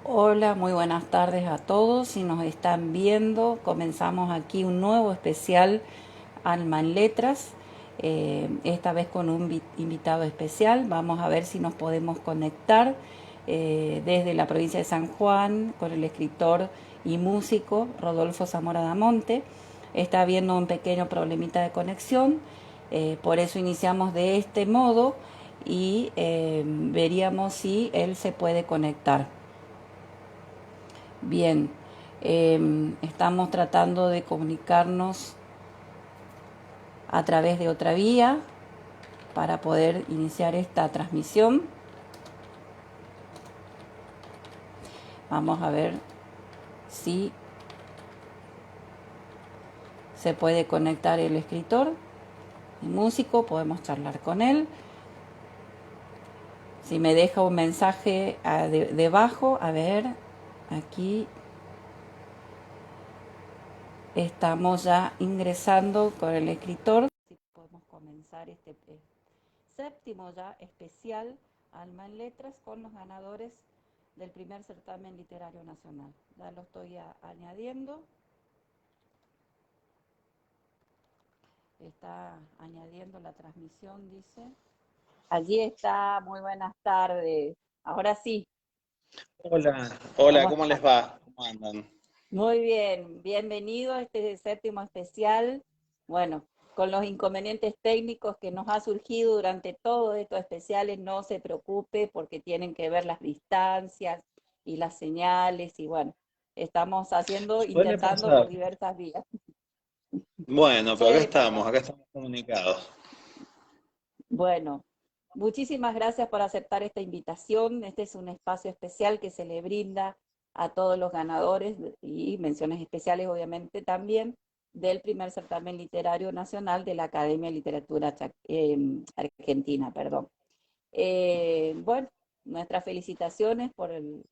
Hola, muy buenas tardes a todos. Si nos están viendo, comenzamos aquí un nuevo especial Alma en Letras, esta vez con un invitado especial. Vamos a ver si nos podemos conectar desde la provincia de San Juan con el escritor y músico Rodolfo Zamora Damonte. Está habiendo un pequeño problemita de conexión, por eso iniciamos de este modo y veríamos si él se puede conectar. Bien, estamos tratando de comunicarnos a través de otra vía para poder iniciar esta transmisión. Vamos a ver si se puede conectar el escritor y músico, podemos charlar con él. Si me deja un mensaje debajo, a ver, aquí estamos ya ingresando con el escritor. Si podemos comenzar este séptimo ya especial Alma en Letras con los ganadores del primer certamen literario nacional. Ya lo estoy añadiendo. Está añadiendo la transmisión, dice. Allí está, muy buenas tardes. Ahora sí, Hola, ¿cómo ¿cómo está? les va? ¿Cómo andan? Muy bien, bienvenido a este séptimo especial. Bueno, con los inconvenientes técnicos que nos ha surgido durante todos estos especiales, no se preocupe porque tienen que ver las distancias y las señales y bueno, estamos Suele intentando por pasar. diversas vías. Bueno, pero Suele pasar. acá estamos comunicados. Bueno, muchísimas gracias por aceptar esta invitación. Este es un espacio especial que se le brinda a todos los ganadores y menciones especiales, obviamente, también del primer certamen literario nacional de la Academia de Literatura Argentina, perdón. Bueno, nuestras felicitaciones por el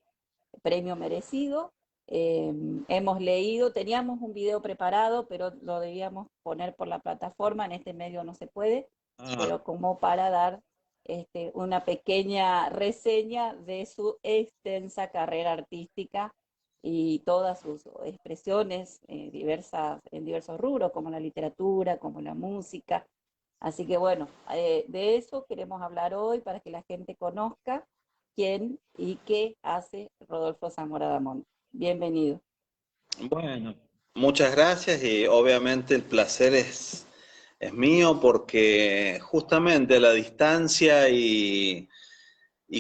premio merecido. Hemos leído, teníamos un video preparado, pero lo debíamos poner por la plataforma, en este medio no se puede, Ah, pero como para dar una pequeña reseña de su extensa carrera artística y todas sus expresiones en diversos rubros, como la literatura, como la música. Así que bueno, de eso queremos hablar hoy para que la gente conozca quién y qué hace Rodolfo Zamora Damón. Bienvenido. bueno, muchas gracias y obviamente el placer es mío porque justamente a la distancia y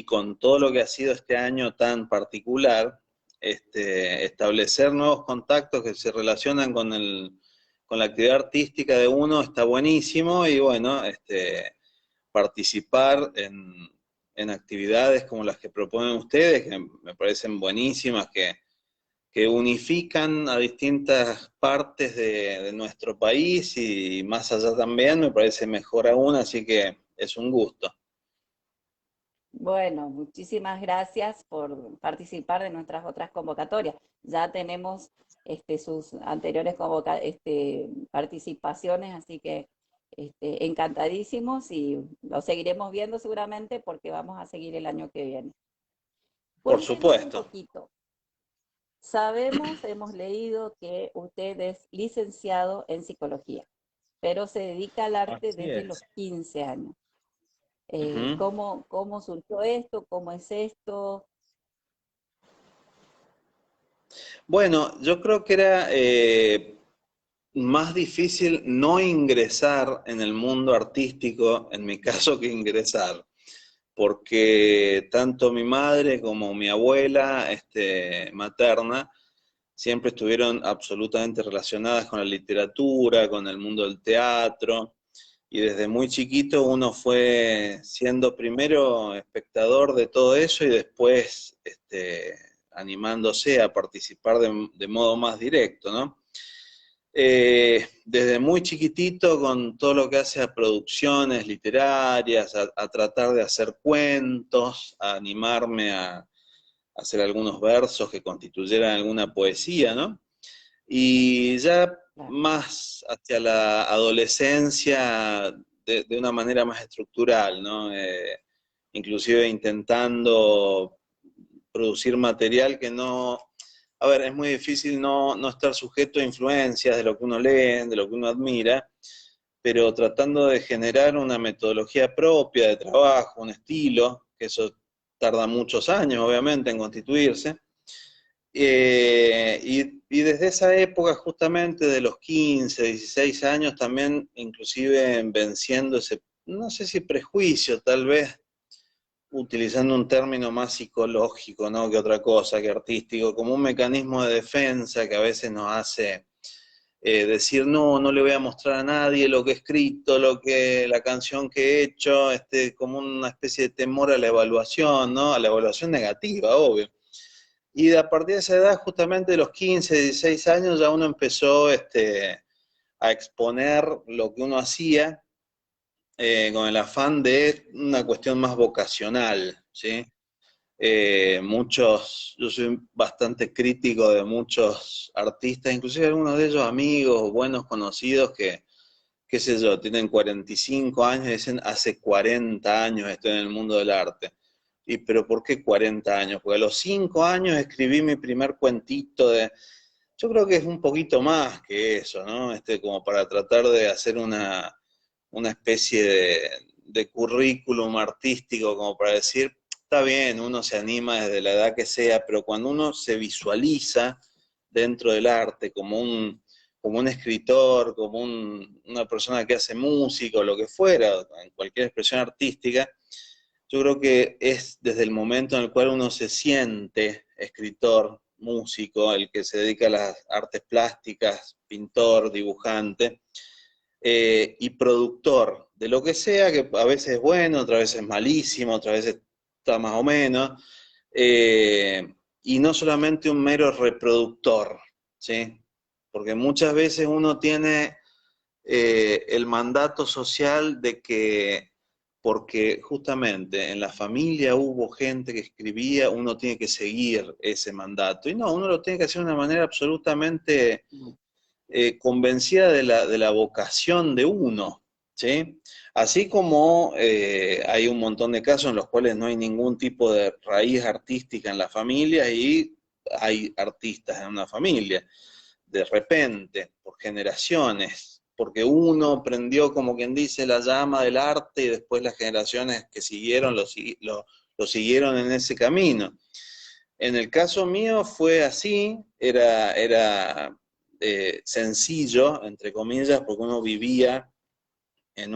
con todo lo que ha sido este año tan particular, establecer nuevos contactos que se relacionan con la actividad artística de uno está buenísimo y bueno, participar en actividades como las que proponen ustedes, que me parecen buenísimas, que unifican a distintas partes de nuestro país y más allá también, me parece mejor aún, así que es un gusto. Bueno, muchísimas gracias por participar de nuestras otras convocatorias. Ya tenemos sus anteriores participaciones, así que encantadísimos y lo seguiremos viendo seguramente porque vamos a seguir el año que viene. Por Cuéntenos un supuesto. poquito. Sabemos, hemos leído que usted es licenciado en psicología, pero se dedica al arte Así desde los es. 15 años. Ujú. ¿Cómo surgió esto? ¿Cómo es esto? Bueno, yo creo que era más difícil no ingresar en el mundo artístico, en mi caso, que ingresar, porque tanto mi madre como mi abuela materna siempre estuvieron absolutamente relacionadas con la literatura, con el mundo del teatro, y desde muy chiquito uno fue siendo primero espectador de todo eso y después animándose a participar de modo más directo, ¿no? Desde muy chiquitito con todo lo que hace a producciones literarias, a tratar de hacer cuentos, a animarme a hacer algunos versos que constituyeran alguna poesía, ¿no? Y ya Claro. más hacia la adolescencia de una manera más estructural, ¿no? Inclusive intentando producir material que no... A ver, es muy difícil no estar sujeto a influencias de lo que uno lee, de lo que uno admira, pero tratando de generar una metodología propia de trabajo, un estilo, que eso tarda muchos años, obviamente, en constituirse. Y desde esa época, justamente de los 15, 16 años, también inclusive venciendo ese, no sé si prejuicio, tal vez, utilizando un término más psicológico, ¿no?, que otra cosa, que artístico, como un mecanismo de defensa que a veces nos hace decir, no le voy a mostrar a nadie lo que he escrito, la canción que he hecho, como una especie de temor a la evaluación, ¿no?, a la evaluación negativa, obvio. Y a partir de esa edad, justamente de los 15, 16 años, ya uno empezó a exponer lo que uno hacía, con el afán de una cuestión más vocacional, ¿sí? Yo soy bastante crítico de muchos artistas, inclusive algunos de ellos amigos, buenos conocidos, que, qué sé yo, tienen 45 años y dicen, hace 40 años estoy en el mundo del arte. Y, ¿pero por qué 40 años? Porque a los 5 años escribí mi primer cuentito de... Yo creo que es un poquito más que eso, ¿no? Como para tratar de hacer una especie de currículum artístico, como para decir, está bien, uno se anima desde la edad que sea, pero cuando uno se visualiza dentro del arte como un escritor, como una persona que hace música o lo que fuera, en cualquier expresión artística, yo creo que es desde el momento en el cual uno se siente escritor, músico, el que se dedica a las artes plásticas, pintor, dibujante, y productor de lo que sea, que a veces es bueno, otras veces es malísimo, otras veces está más o menos, y no solamente un mero reproductor, ¿sí? Porque muchas veces uno tiene el mandato social de que, porque justamente en la familia hubo gente que escribía, uno tiene que seguir ese mandato. Y no, uno lo tiene que hacer de una manera absolutamente convencida de la vocación de uno, ¿sí? Así como hay un montón de casos en los cuales no hay ningún tipo de raíz artística en la familia y hay artistas en una familia, de repente, por generaciones, porque uno prendió, como quien dice, la llama del arte y después las generaciones que siguieron lo siguieron en ese camino. En el caso mío fue así, era sencillo, entre comillas, porque uno vivía en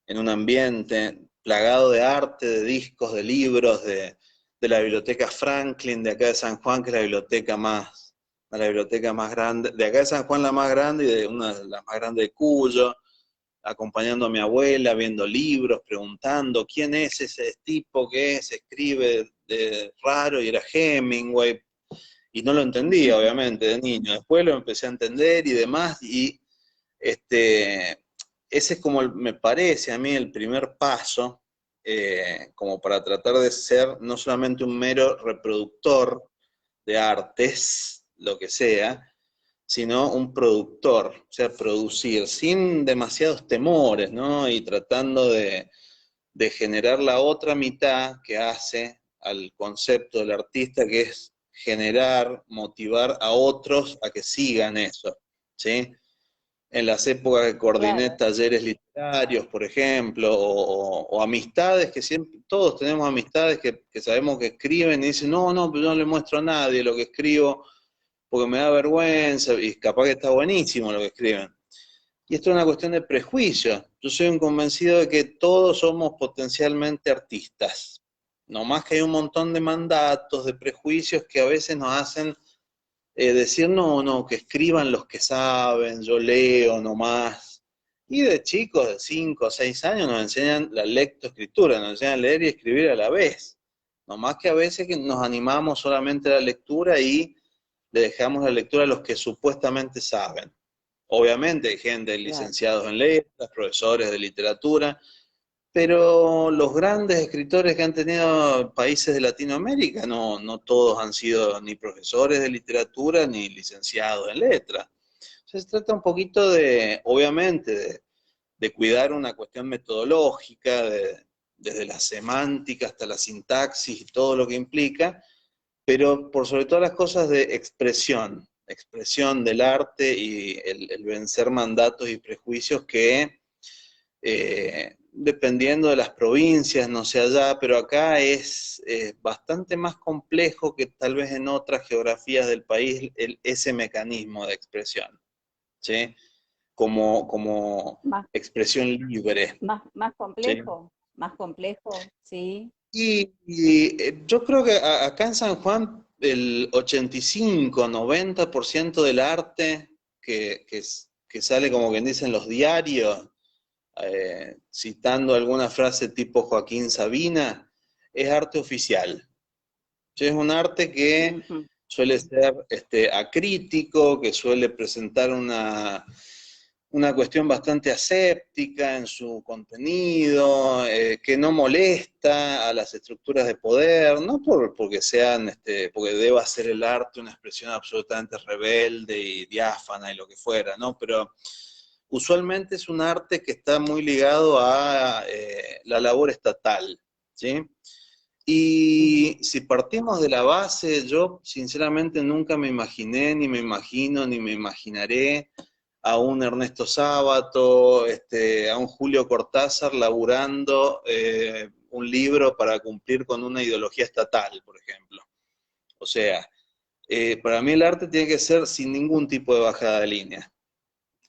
en un ambiente plagado de arte, de discos, de libros, de la biblioteca Franklin de acá de San Juan, que es la biblioteca más grande, de acá de San Juan la más grande y de una de las más grandes de Cuyo, acompañando a mi abuela, viendo libros, preguntando quién es ese tipo que escribe de raro, y era Hemingway, y no lo entendía, obviamente, de niño. Después lo empecé a entender y demás, y ese es como, me parece a mí, el primer paso, como para tratar de ser no solamente un mero reproductor de artes, lo que sea, sino un productor, o sea, producir sin demasiados temores, ¿no? Y tratando de generar la otra mitad que hace al concepto del artista, que es generar, motivar a otros a que sigan eso, ¿sí? En las épocas que coordiné Claro, talleres literarios, por ejemplo, o amistades, que siempre, todos tenemos amistades que sabemos que escriben y dicen, no, pero yo no le muestro a nadie lo que escribo porque me da vergüenza, y capaz que está buenísimo lo que escriben. Y esto es una cuestión de prejuicio. Yo soy un convencido de que todos somos potencialmente artistas. No más que hay un montón de mandatos, de prejuicios que a veces nos hacen decir, no, que escriban los que saben, yo leo nomás. Y de chicos de 5 o 6 años nos enseñan la lectoescritura, nos enseñan a leer y escribir a la vez. No más que a veces que nos animamos solamente a la lectura y le dejamos la lectura a los que supuestamente saben. Obviamente hay gente, claro. licenciados en letras, profesores de literatura, pero los grandes escritores que han tenido países de Latinoamérica, no todos han sido ni profesores de literatura ni licenciados en letras. Se trata un poquito de, obviamente, de cuidar una cuestión metodológica, desde la semántica hasta la sintaxis y todo lo que implica, pero por sobre todas las cosas de expresión del arte y el vencer mandatos y prejuicios que, dependiendo de las provincias, no sé allá, pero acá es bastante más complejo que tal vez en otras geografías del país ese mecanismo de expresión, ¿sí? Como Más, expresión libre, ¿sí? más complejo, sí. Yo creo que acá en San Juan el 85-90% del arte que sale, como quien dice, en los diarios, citando alguna frase tipo Joaquín Sabina, es arte oficial. Sí, es un arte que Ujú. suele ser acrítico, que suele presentar una cuestión bastante aséptica en su contenido, que no molesta a las estructuras de poder, no porque sean, porque deba ser el arte una expresión absolutamente rebelde y diáfana y lo que fuera, ¿no? Pero usualmente es un arte que está muy ligado a la labor estatal, ¿sí? Ujú. Y si partimos de la base, yo sinceramente nunca me imaginé, ni me imagino, ni me imaginaré a un Ernesto Sábato, a un Julio Cortázar laburando un libro para cumplir con una ideología estatal, por ejemplo. O sea, para mí el arte tiene que ser sin ningún tipo de bajada de línea.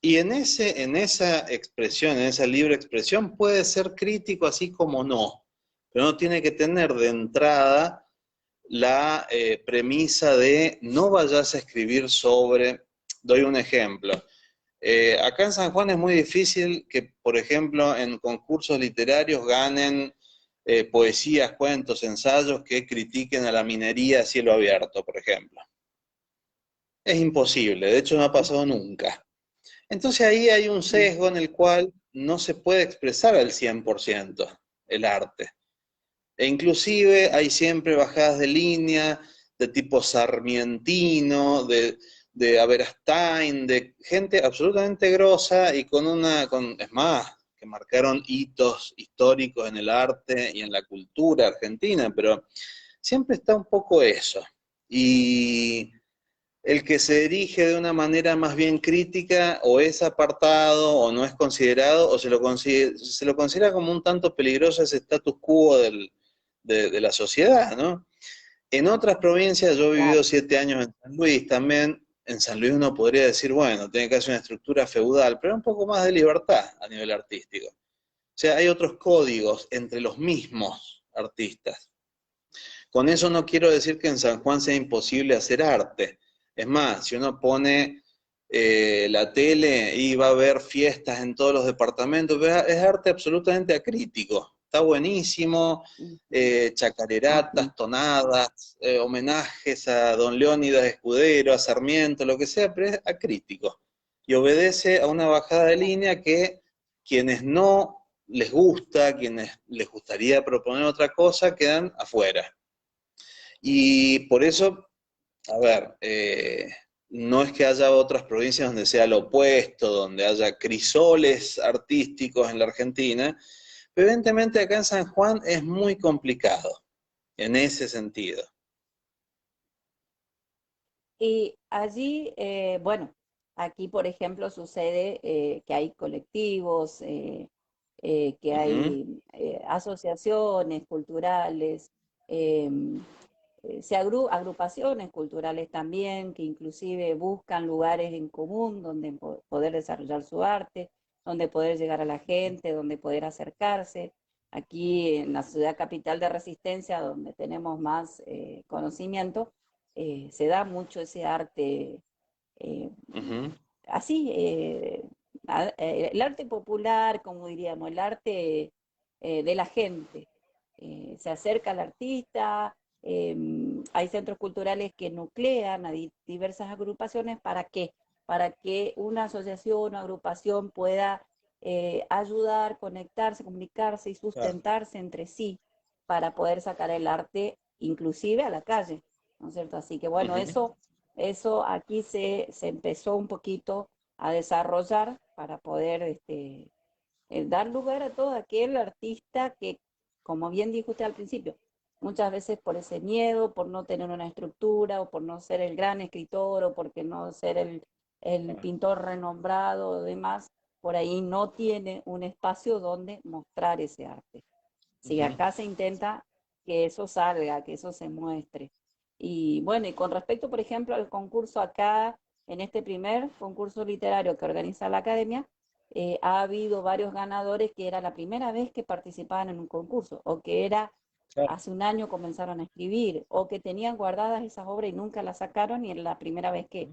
Y en esa expresión, en esa libre expresión, puede ser crítico así como no, pero no tiene que tener de entrada la premisa de no vayas a escribir sobre, doy un ejemplo. Acá en San Juan es muy difícil que, por ejemplo, en concursos literarios ganen poesías, cuentos, ensayos que critiquen a la minería a cielo abierto, por ejemplo. Es imposible, de hecho no ha pasado nunca. Entonces ahí hay un sesgo en el cual no se puede expresar al 100% el arte. E inclusive hay siempre bajadas de línea de tipo sarmientino, de Aberastain, de gente absolutamente grosa y es más, que marcaron hitos históricos en el arte y en la cultura argentina, pero siempre está un poco eso. Y el que se dirige de una manera más bien crítica o es apartado o no es considerado o se lo considera como un tanto peligroso ese status quo de la sociedad, ¿no? En otras provincias, yo he vivido Claro. 7 años en San Luis también, en San Luis uno podría decir, bueno, tiene que hacer una estructura feudal, pero un poco más de libertad a nivel artístico. O sea, hay otros códigos entre los mismos artistas. Con eso no quiero decir que en San Juan sea imposible hacer arte. Es más, si uno pone la tele y va a haber fiestas en todos los departamentos, es arte absolutamente acrítico. Está buenísimo, Ujú. Ujú. chacareratas, tonadas, homenajes a Don Leónidas Escudero, a Sarmiento, lo que sea, pero es acrítico. Y obedece a una bajada de Claro. línea que quienes no les gusta, quienes les gustaría proponer otra cosa, quedan afuera. Y por eso, a ver, no es que haya otras provincias donde sea lo opuesto, donde haya crisoles artísticos en la Argentina, pero evidentemente acá en San Juan es muy complicado en ese sentido. Y allí, bueno, aquí por ejemplo sucede que hay colectivos, que Ujú. hay asociaciones culturales, em, agrupaciones culturales también, que inclusive buscan lugares en común donde poder desarrollar su arte, donde poder llegar a la gente, donde poder acercarse. Aquí en la ciudad capital de Resistencia, donde tenemos más conocimiento, se da mucho ese arte eh, Ujú. así, el arte popular, como diríamos, el arte de la gente. Se acerca al artista, hay centros culturales que nuclean a diversas agrupaciones. ¿Para qué? Para que una asociación o agrupación pueda ayudar, conectarse, comunicarse y Claro. sustentarse entre sí para poder sacar el arte inclusive a la calle, ¿no es cierto? Así que bueno, Ujú. eso aquí se empezó un poquito a desarrollar para poder dar lugar a todo aquel artista que como bien dijo usted al principio, muchas veces por ese miedo, por no tener una estructura, o por no ser el gran escritor, o porque no ser el pintor renombrado o demás, por ahí no tiene un espacio donde mostrar ese arte. Sí, acá se intenta que eso salga, que eso se muestre. Y bueno, y con respecto, por ejemplo, al concurso acá, en este primer concurso literario que organiza la academia, ha habido varios ganadores que era la primera vez que participaban en un concurso, o que era hace un año comenzaron a escribir, o que tenían guardadas esas obras y nunca las sacaron y era la primera vez que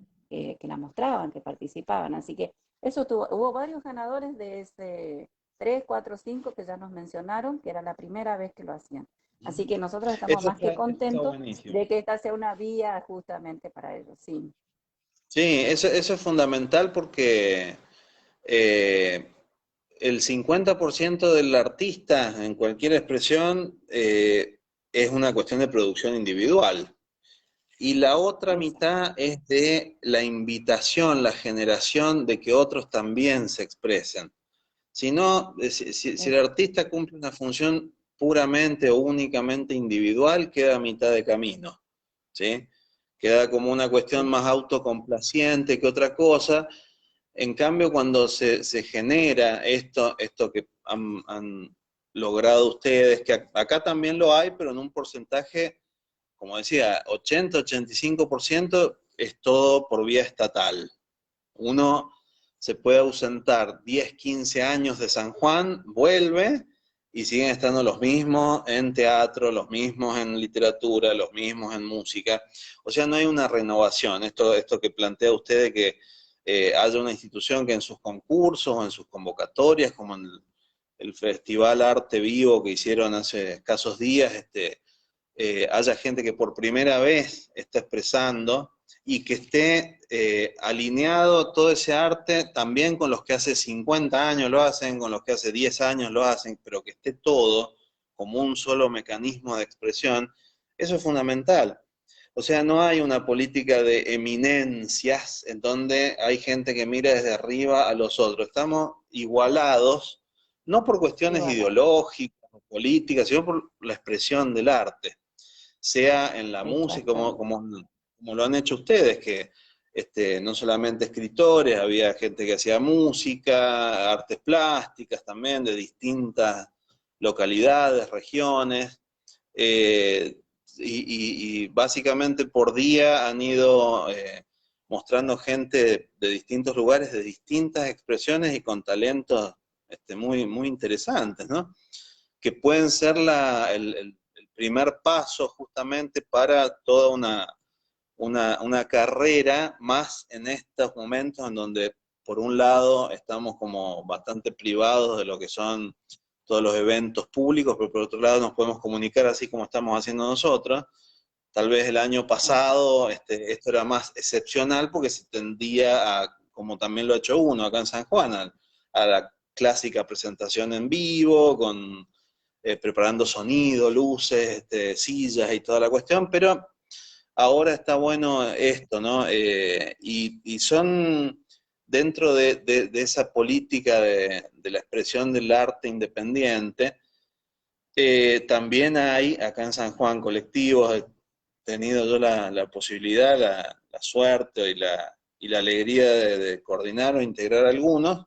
la mostraban, que participaban. Así que eso hubo varios ganadores de ese 3, 4, 5 que ya nos mencionaron, que era la primera vez que lo hacían. Así que nosotros estamos más que Está contentos buenísimo. de que esta sea una vía justamente para ellos, sí. Sí, eso es fundamental porque el 50% del artista en cualquier expresión es una cuestión de producción individual. Y la otra mitad es de la invitación, la generación de que otros también se expresen. Si no, si el artista cumple una función puramente o únicamente individual, queda a mitad de camino, ¿sí? Queda como una cuestión más autocomplaciente que otra cosa. En cambio, cuando se genera esto que han logrado ustedes, que acá también lo hay, pero en un porcentaje, como decía, 80-85% es todo por vía estatal. Uno se puede ausentar 10, 15 años de San Juan, vuelve y siguen estando los mismos en teatro, los mismos en literatura, los mismos en música. O sea, no hay una renovación. Esto que plantea usted de que haya una institución que en sus concursos o en sus convocatorias, como en el Festival Arte Vivo que hicieron hace escasos días, haya gente que por primera vez está expresando y que esté alineado todo ese arte también con los que hace 50 años lo hacen, con los que hace 10 años lo hacen, pero que esté todo como un solo mecanismo de expresión, eso es fundamental. O sea, no hay una política de eminencias en donde hay gente que mira desde arriba a los otros. Estamos igualados, no por cuestiones ideológicas o políticas, sino por la expresión del arte, sea en la música, como lo han hecho ustedes, que no solamente escritores, había gente que hacía música, artes plásticas también, de distintas localidades, regiones, y básicamente por día han ido mostrando gente de distintos lugares, de distintas expresiones y con talentos muy, muy interesantes, ¿no? Que pueden ser el primer paso justamente para toda una carrera, más en estos momentos en donde por un lado estamos como bastante privados de lo que son todos los eventos públicos, pero por otro lado nos podemos comunicar así como estamos haciendo nosotros. Tal vez el año pasado esto era más excepcional porque se tendía a, como también lo ha hecho uno acá en San Juan, a la clásica presentación en vivo, con preparando sonido, luces, sillas y toda la cuestión, pero ahora está bueno esto, ¿no? Y son dentro de esa política de la expresión del arte independiente, también hay acá en San Juan colectivos, he tenido yo la posibilidad, la suerte y la alegría de coordinar o integrar algunos,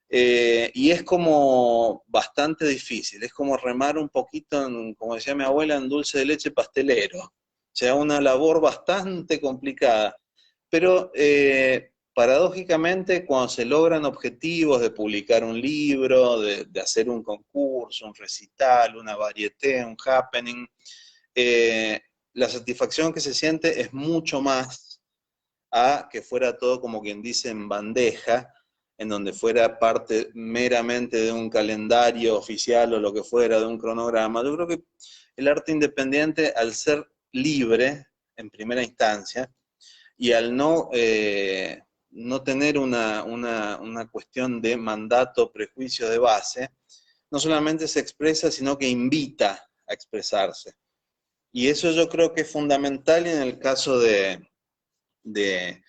y es como bastante difícil, es como remar un poquito, como decía mi abuela, en dulce de leche pastelero. O sea, una labor bastante complicada. Pero paradójicamente, cuando se logran objetivos de publicar un libro, de hacer un concurso, un recital, una varieté, un happening, eh, la satisfacción que se siente es mucho más a que fuera todo como quien dice en bandeja, en donde fuera parte meramente de un calendario oficial o lo que fuera, de un cronograma. Yo creo que el arte independiente, al ser libre en primera instancia y al no tener una cuestión de mandato, prejuicio de base, no solamente se expresa, sino que invita a expresarse. Y eso yo creo que es fundamental en el caso de, de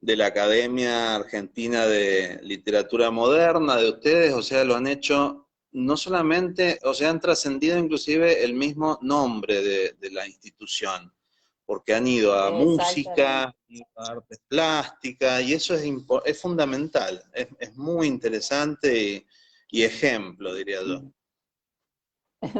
la Academia Argentina de Literatura Moderna, de ustedes, o sea, lo han hecho no solamente, o sea, han trascendido inclusive el mismo nombre de la institución, porque han ido a Exactamente. música, a artes plásticas, y eso es fundamental, es muy interesante y ejemplo, diría yo.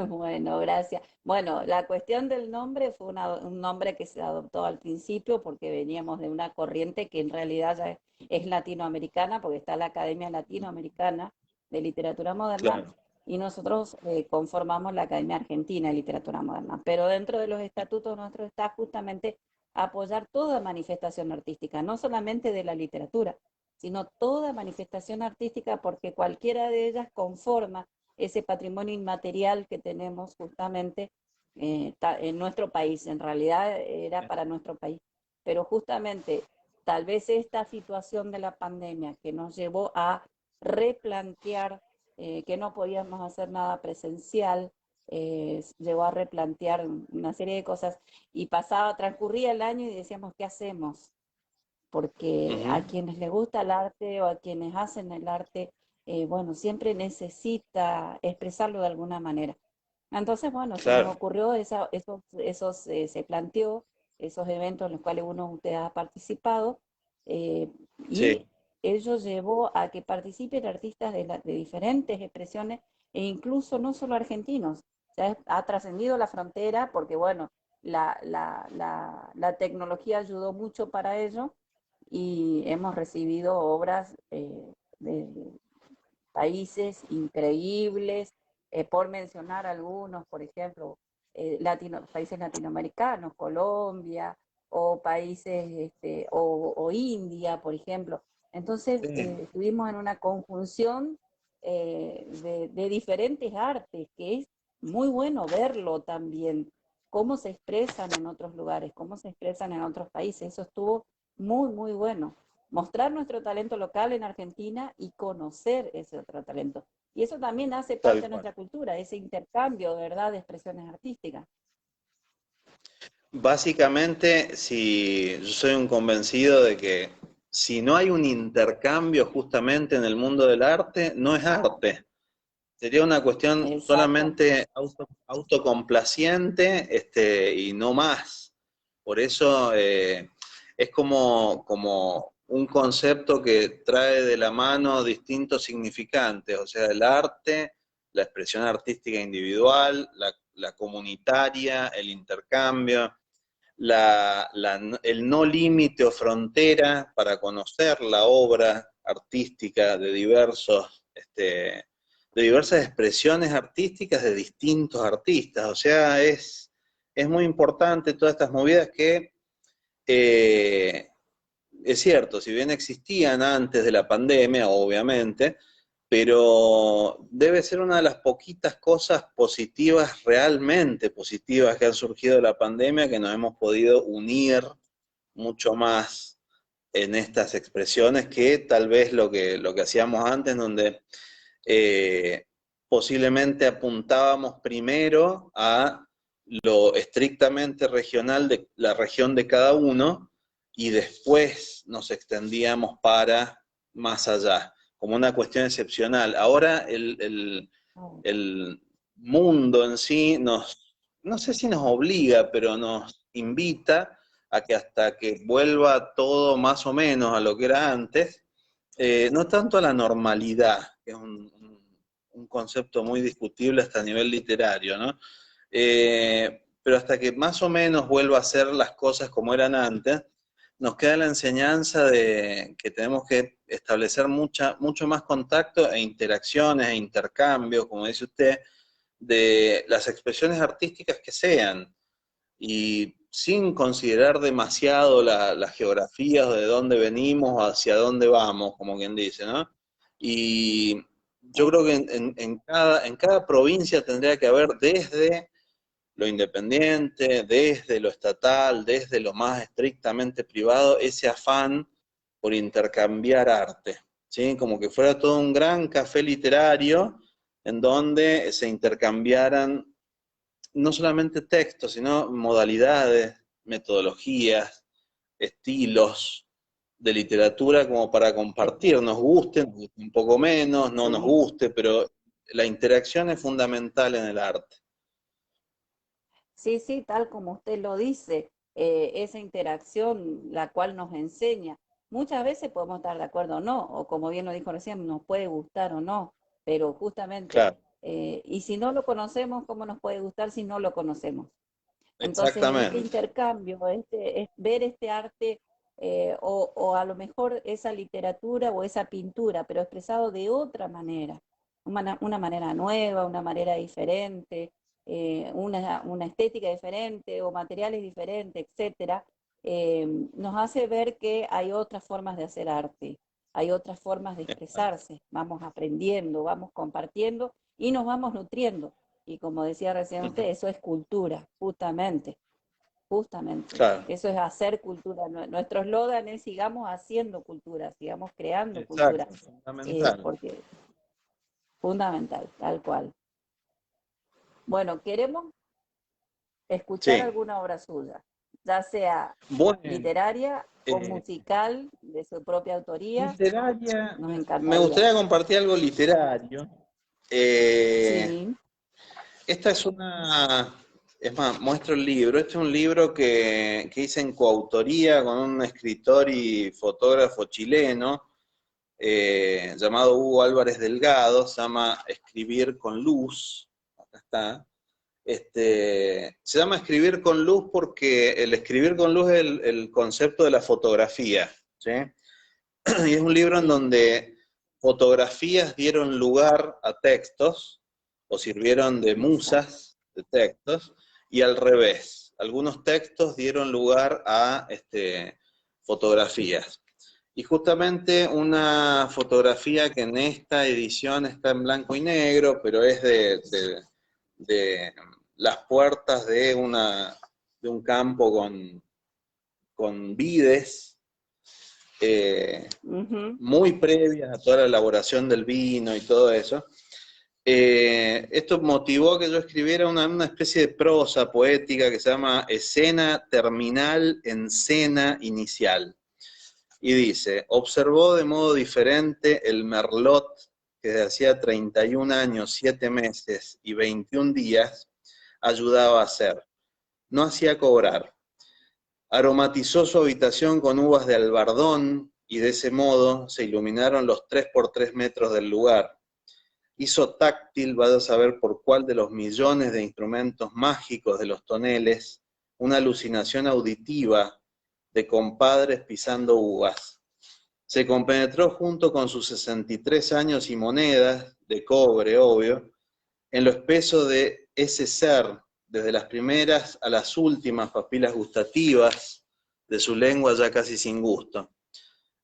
Bueno, gracias. Bueno, la cuestión del nombre fue un nombre que se adoptó al principio porque veníamos de una corriente que en realidad ya es latinoamericana, porque está la Academia Latinoamericana de Literatura Moderna Claro, y nosotros conformamos la Academia Argentina de Literatura Moderna. Pero dentro de los estatutos nuestros está justamente apoyar toda manifestación artística, no solamente de la literatura, sino toda manifestación artística porque cualquiera de ellas conforma ese patrimonio inmaterial que tenemos justamente en nuestro país. En realidad era para nuestro país. Pero justamente tal vez esta situación de la pandemia que nos llevó a replantear que no podíamos hacer nada presencial, llegó a replantear una serie de cosas y transcurría el año y decíamos, ¿qué hacemos? Porque ujú, a quienes les gusta el arte o a quienes hacen el arte, bueno, siempre necesita expresarlo de alguna manera. Entonces, bueno, se nos claro, ocurrió, se planteó esos eventos en los cuales uno de ustedes ha participado eh, y sí, ello llevó a que participen artistas de diferentes expresiones e incluso no solo argentinos. Ha trascendido la frontera porque, bueno, la tecnología ayudó mucho para ello y hemos recibido obras de países increíbles, por mencionar algunos, por ejemplo, países latinoamericanos, Colombia, o países, o India, por ejemplo. Entonces, sí, estuvimos en una conjunción de diferentes artes, que es muy bueno verlo también, cómo se expresan en otros lugares, cómo se expresan en otros países. Eso estuvo muy, muy bueno. Mostrar nuestro talento local en Argentina y conocer ese otro talento. Y eso también hace parte tal de cual. nuestra cultura, ese intercambio, ¿verdad?, de expresiones artísticas. Básicamente, si yo soy un convencido de que si no hay un intercambio justamente en el mundo del arte, no es arte. Sería una cuestión Exactamente. solamente autocomplaciente, y no más. Por eso es como un concepto que trae de la mano distintos significantes, o sea, el arte, la expresión artística individual, la comunitaria, el intercambio, el no límite o frontera para conocer la obra artística de diversas expresiones artísticas de distintos artistas. O sea, es muy importante todas estas movidas que eh, es cierto, si bien existían antes de la pandemia, obviamente, pero debe ser una de las poquitas cosas positivas, realmente positivas que han surgido de la pandemia, que nos hemos podido unir mucho más en estas expresiones que tal vez lo que hacíamos antes, donde eh, posiblemente apuntábamos primero a lo estrictamente regional de la región de cada uno y después nos extendíamos para más allá, como una cuestión excepcional. Ahora Oh, el mundo en sí no sé si nos obliga, pero nos invita a que hasta que vuelva todo más o menos a lo que era antes, no tanto a la normalidad, que es un concepto muy discutible hasta a nivel literario, ¿no? Pero hasta que más o menos vuelva a ser las cosas como eran antes, nos queda la enseñanza de que tenemos que establecer mucho más contacto e interacciones e intercambios, como dice usted, de las expresiones artísticas que sean, y sin considerar demasiado las geografías de dónde venimos o hacia dónde vamos, como quien dice, ¿no? Y yo creo que en cada provincia tendría que haber desde lo independiente, desde lo estatal, desde lo más estrictamente privado, ese afán por intercambiar arte, ¿sí? Como que fuera todo un gran café literario en donde se intercambiaran no solamente textos, sino modalidades, metodologías, estilos de literatura como para compartir, nos guste un poco menos, no nos sí, guste, pero la interacción es fundamental en el arte. Sí, sí, tal como usted lo dice, esa interacción la cual nos enseña. Muchas veces podemos estar de acuerdo o no, o como bien lo dijo recién, nos puede gustar o no, pero justamente, Claro, y si no lo conocemos, ¿cómo nos puede gustar si no lo conocemos? Entonces, en este exactamente. intercambio, es ver este arte o a lo mejor esa literatura o esa pintura, pero expresado de otra manera, una manera nueva, una manera diferente, una estética diferente o materiales diferentes, etcétera, nos hace ver que hay otras formas de hacer arte, hay otras formas de expresarse, vamos aprendiendo, vamos compartiendo y nos vamos nutriendo. Y como decía recién usted, Ujú. eso es cultura, justamente, justamente. Claro, Eso es hacer cultura. Nuestro eslogan es sigamos haciendo cultura, sigamos creando cultura, exacto, fundamental. porque fundamental, tal cual. Bueno, queremos escuchar Sí. alguna obra suya, ya sea Bueno, literaria o eh, musical de su propia autoría, literaria, nos me encantaría. gustaría compartir algo literario. Eh, Sí, Esta es es más, muestro el libro. Este es un libro que hice en coautoría con un escritor y fotógrafo chileno llamado Hugo Álvarez Delgado. Se llama Escribir con Luz. Acá está. Se llama Escribir con Luz porque el escribir con luz es el concepto de la fotografía, ¿sí? Y es un libro en sí. donde fotografías dieron lugar a textos o sirvieron de Exacto. musas de textos, y al revés, algunos textos dieron lugar a fotografías. Y justamente una fotografía que en esta edición está en blanco y negro, pero es de las puertas de un campo con vides, Ujú. muy previas a toda la elaboración del vino y todo eso. Esto motivó que yo escribiera una especie de prosa poética que se llama Escena Terminal en Cena Inicial. Y dice, observó de modo diferente el merlot que desde hacía 31 años, 7 meses y 21 días ayudaba a hacer. No hacía cobrar. Aromatizó su habitación con uvas de albardón y de ese modo se iluminaron los 3 por 3 metros del lugar. Hizo táctil, vaya a saber por cuál de los millones de instrumentos mágicos de los toneles, una alucinación auditiva de compadres pisando uvas. Se compenetró junto con sus 63 años y monedas, de cobre, obvio, en lo espeso de ese ser, desde las primeras a las últimas papilas gustativas de su lengua ya casi sin gusto.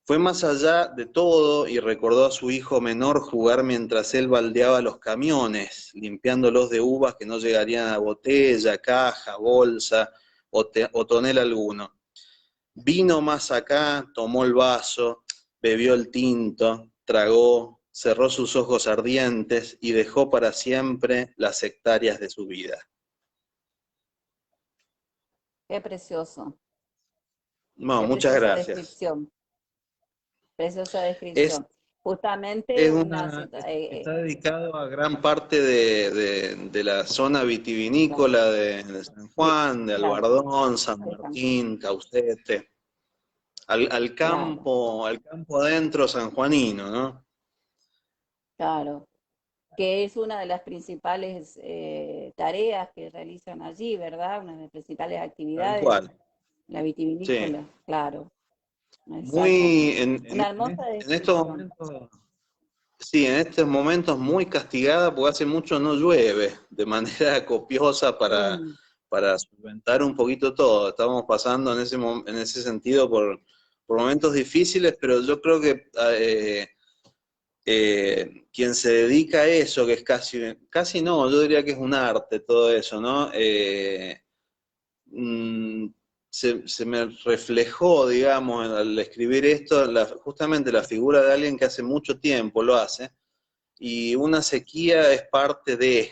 Fue más allá de todo y recordó a su hijo menor jugar mientras él baldeaba los camiones, limpiándolos de uvas que no llegarían a botella, caja, bolsa o tonel alguno. Vino más acá, tomó el vaso, bebió el tinto, tragó, cerró sus ojos ardientes y dejó para siempre las hectáreas de su vida. Qué precioso, Bueno, qué muchas preciosa gracias. descripción, preciosa Es, descripción. Justamente es una una, situación, está dedicado a gran parte de la zona claro, vitivinícola de San Juan, de claro, Albardón, San de San Juan, Martín, Caucete, claro, al campo adentro sanjuanino, ¿no? claro, que es una de las principales tareas que realizan allí, ¿verdad? Una de las principales Tal actividades, cual. la Sí. vitivinícola, claro, exacto. Muy, Una hermosa en estos descripción. momentos, sí, en estos momentos muy castigada porque hace mucho no llueve de manera copiosa Mm, para solventar un poquito todo. Estamos pasando en ese sentido por momentos difíciles, pero yo creo que quien se dedica a eso, que es casi no, yo diría que es un arte todo eso, ¿no? Mm, se me reflejó, digamos, al escribir esto, justamente la figura de alguien que hace mucho tiempo lo hace, y una sequía es parte de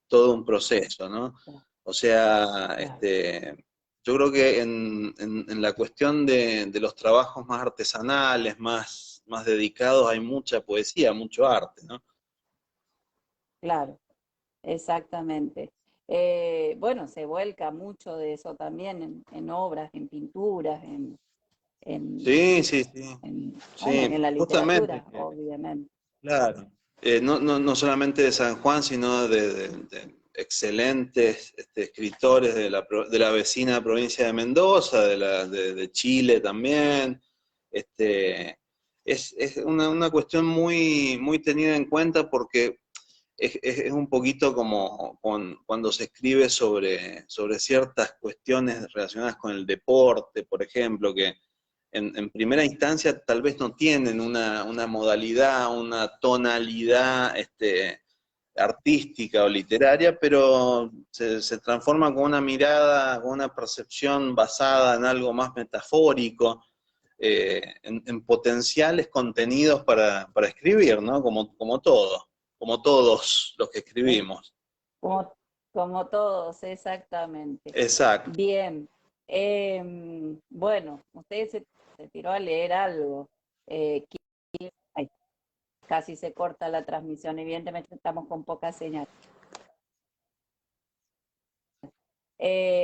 todo un proceso, ¿no? claro, O sea, claro. yo creo que en la cuestión de los trabajos más artesanales, más dedicados, hay mucha poesía, mucho arte, ¿no? claro, exactamente. Bueno, se vuelca mucho de eso también en obras, en pinturas, en, Sí, sí, sí. bueno, y Sí, en la justamente. literatura, obviamente. Claro. No solamente de San Juan, sino de excelentes escritores de la vecina provincia de Mendoza, de Chile también. Este, es una cuestión muy tenida en cuenta porque es un poquito como cuando se escribe sobre ciertas cuestiones relacionadas con el deporte, por ejemplo, que en primera instancia tal vez no tienen una modalidad, una tonalidad artística o literaria, pero se transforma con una mirada, con una percepción basada en algo más metafórico, en potenciales contenidos para escribir, ¿no? Como todo, como todos los que Es escribimos. como, como todos, exactamente. Exacto. Bien. Bueno, usted se tiró a leer algo. Ay, casi se corta la transmisión, evidentemente estamos con poca señal.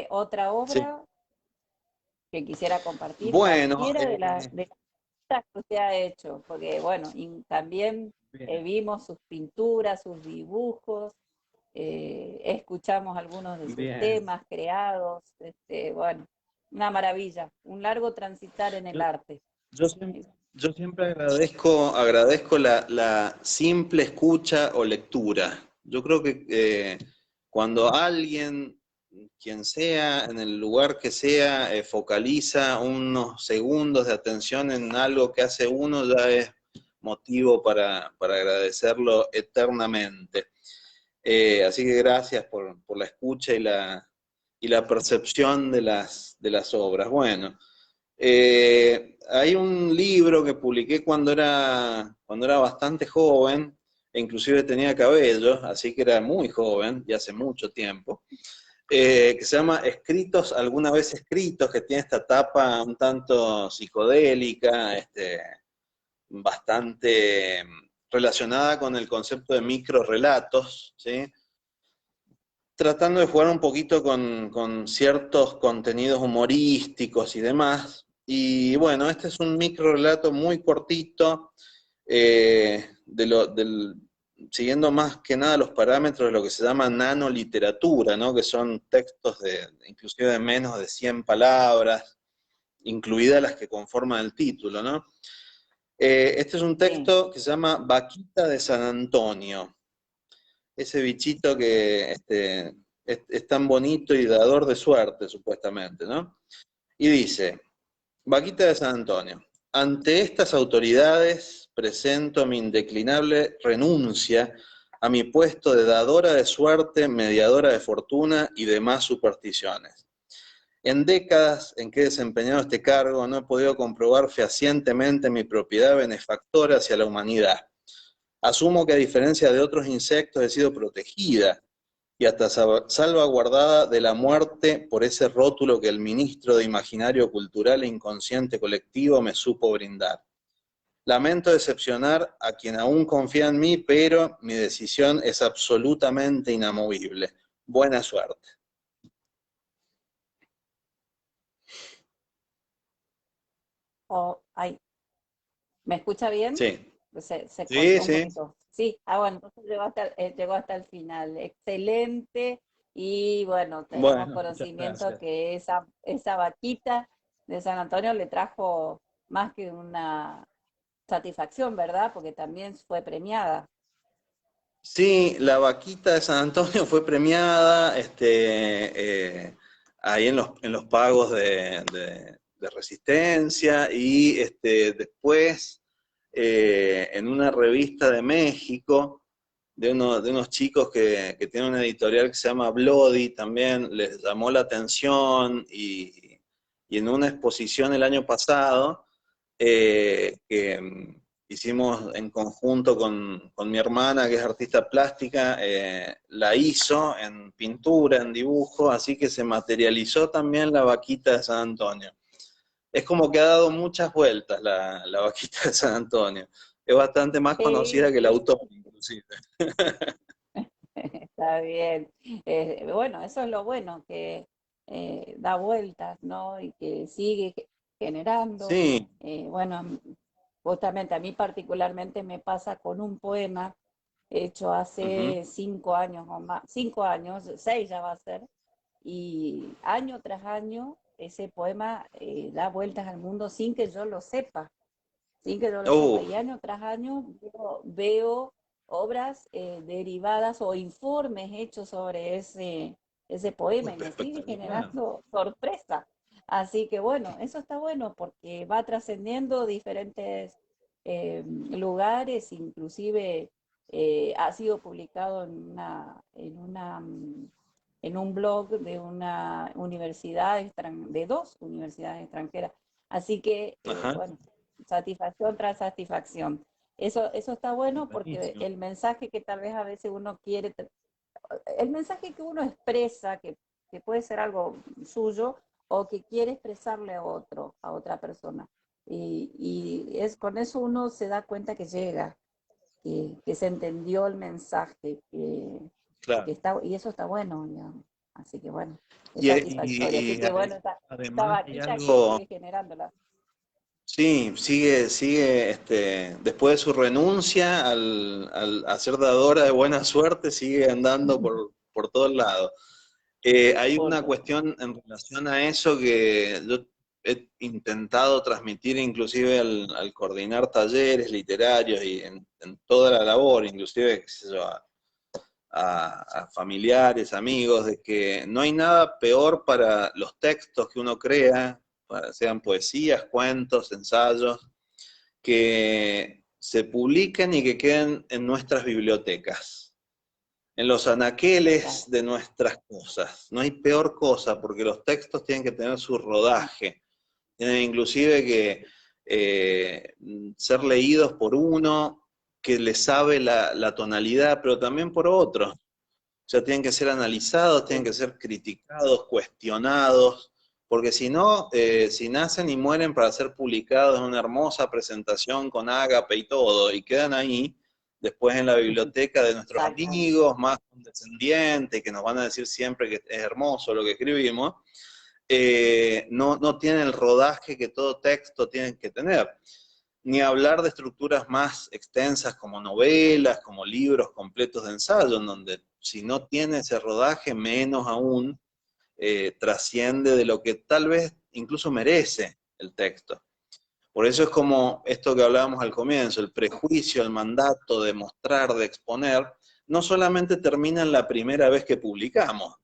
Otra Sí. obra que quisiera compartir, Bueno, cualquiera de las que usted ha hecho, porque bueno, y también bien. vimos sus pinturas, sus dibujos, escuchamos algunos de sus Bien. temas creados, bueno, una maravilla, un largo transitar en el Yo, arte. yo siempre agradezco la simple escucha o lectura. Yo creo que cuando alguien, quien sea, en el lugar que sea, focaliza unos segundos de atención en algo que hace uno, ya es motivo para agradecerlo eternamente. Así que gracias por la escucha y la percepción de las obras. Bueno. Hay un libro que publiqué cuando era bastante joven, e inclusive tenía cabello, así que era muy joven, y hace mucho tiempo, que se llama Escritos, alguna vez escritos, que tiene esta tapa un tanto psicodélica, bastante relacionada con el concepto de microrelatos, ¿sí? Tratando de jugar un poquito con ciertos contenidos humorísticos y demás. Y bueno, este es un micro relato muy cortito, siguiendo más que nada los parámetros de lo que se llama nanoliteratura, ¿no? Que son textos inclusive de menos de 100 palabras, incluidas las que conforman el título, ¿no? Este es un Sí, texto que se llama Vaquita de San Antonio, ese bichito que es tan bonito y dador de suerte, supuestamente, ¿no? Y dice, Vaquita de San Antonio, ante estas autoridades presento mi indeclinable renuncia a mi puesto de dadora de suerte, mediadora de fortuna y demás supersticiones. En décadas en que he desempeñado este cargo no he podido comprobar fehacientemente mi propiedad benefactora hacia la humanidad. Asumo que a diferencia de otros insectos he sido protegida y hasta salvaguardada de la muerte por ese rótulo que el ministro de Imaginario Cultural e Inconsciente Colectivo me supo brindar. Lamento decepcionar a quien aún confía en mí, pero mi decisión es absolutamente inamovible. Buena suerte. ay, ¿me escucha bien? Sí, Se sí, cortó un sí. poquito. Sí, bueno, entonces llegó hasta el final. Excelente. Y bueno, tenemos Bueno, muchas conocimiento gracias. que esa vaquita de San Antonio le trajo más que una satisfacción, ¿verdad? Porque también fue premiada. Sí, la vaquita de San Antonio fue premiada ahí en los pagos de resistencia y después en una revista de México de unos chicos que tienen una editorial que se llama Bloody, también les llamó la atención y en una exposición el año pasado que hicimos en conjunto con mi hermana, que es artista plástica, la hizo en pintura, en dibujo, así que se materializó también la vaquita de San Antonio. Es como que ha dado muchas vueltas la vaquita de San Antonio. Es bastante más conocida Sí, que el sí. autor, inclusive. Está bien. Bueno, eso es lo bueno, que da vueltas, ¿no? Y que sigue generando. Sí, Bueno, justamente a mí particularmente me pasa con un poema hecho ujú, hace 5 años o más, 5 años, 6 ya va a ser, y año tras año ese poema da vueltas al mundo sin que yo lo sepa, sin que yo lo sepa. uf, Y año tras año veo obras derivadas o informes hechos sobre ese poema y me sigue espectacular. generando sorpresa. Así que bueno, eso está bueno porque va trascendiendo diferentes lugares, inclusive ha sido publicado en un blog de una universidad, de dos universidades extranjeras. Así que, Ajá, bueno, satisfacción tras satisfacción. Eso está bueno porque buenísimo. el mensaje que tal vez a veces uno quiere, el mensaje que uno expresa, que puede ser algo suyo o que quiere expresarle a otra persona. Y es con eso uno se da cuenta que llega, que se entendió el mensaje, Claro. que está, y eso está bueno, digamos. Así que bueno, es Y, satisfactorio. Así que bueno, esta además hay vaquita que algo, sigue generándola. sí, sigue, después de su renuncia a ser dadora de buena suerte, sigue andando por todos lados. Hay Por una todo. cuestión en relación a eso que yo he intentado transmitir inclusive al coordinar talleres literarios y en toda la labor, inclusive qué sé yo, a familiares, amigos, de que no hay nada peor para los textos que uno crea, sean poesías, cuentos, ensayos, que se publiquen y que queden en nuestras bibliotecas, en los anaqueles Claro. de nuestras cosas. No hay peor cosa, porque los textos tienen que tener su rodaje, tienen inclusive que ser leídos por uno que le sabe la tonalidad, pero también por otro. O sea, tienen que ser analizados, tienen Sí. que ser criticados, cuestionados, porque si no, si nacen y mueren para ser publicados en una hermosa presentación con ágape y todo, y quedan ahí, después en la biblioteca de nuestros Exactamente. amigos más condescendientes, que nos van a decir siempre que es hermoso lo que escribimos, no tienen el rodaje que todo texto tiene que tener. Ni hablar de estructuras más extensas como novelas, como libros completos de ensayo, en donde si no tiene ese rodaje, menos aún trasciende de lo que tal vez incluso merece el texto. Por eso es como esto que hablábamos al comienzo, el prejuicio, el mandato de mostrar, de exponer, no solamente termina en la primera vez que publicamos,